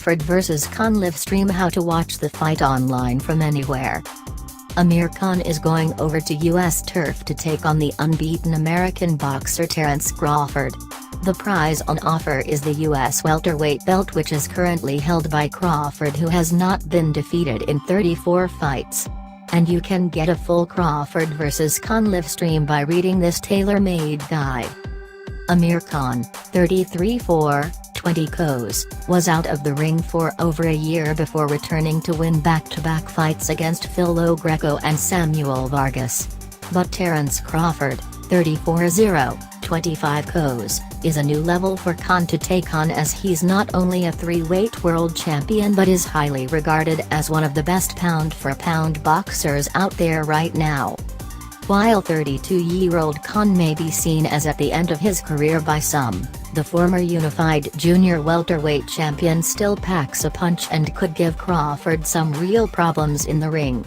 Crawford vs Khan live stream. How to watch the fight online from anywhere. Amir Khan is going over to US turf to take on the unbeaten American boxer Terence Crawford. The prize on offer is the US welterweight belt, which is currently held by Crawford, who has not been defeated in 34 fights. And you can get a full Crawford vs Khan live stream by reading this tailor-made guide. Amir Khan, 33-4-20 KOs, was out of the ring for over a year before returning to win back-to-back fights against Phil Greco and Samuel Vargas. But Terence Crawford, 34-0-25 KOs, is a new level for Khan to take on, as he's not only a three-weight world champion but is highly regarded as one of the best pound-for-pound boxers out there right now. While 32-year-old Khan may be seen as at the end of his career by some, the former unified junior welterweight champion still packs a punch and could give Crawford some real problems in the ring.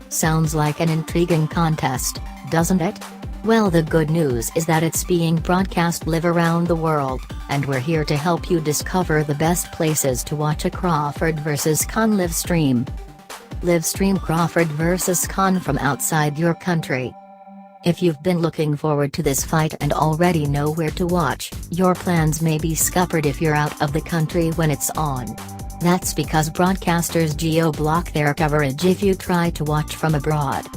Sounds like an intriguing contest, doesn't it? Well, the good news is that it's being broadcast live around the world, and we're here to help you discover the best places to watch a Crawford vs Khan live stream. Live stream Crawford vs Khan from outside your country. If you've been looking forward to this fight and already know where to watch, your plans may be scuppered if you're out of the country when it's on. That's because broadcasters geo-block their coverage if you try to watch from abroad.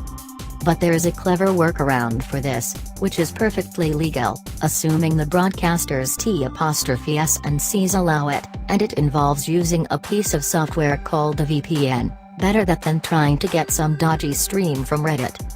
But there's a clever workaround for this, which is perfectly legal, assuming the broadcasters T'S and Cs allow it, and it involves using a piece of software called a VPN. Better that than trying to get some dodgy stream from Reddit.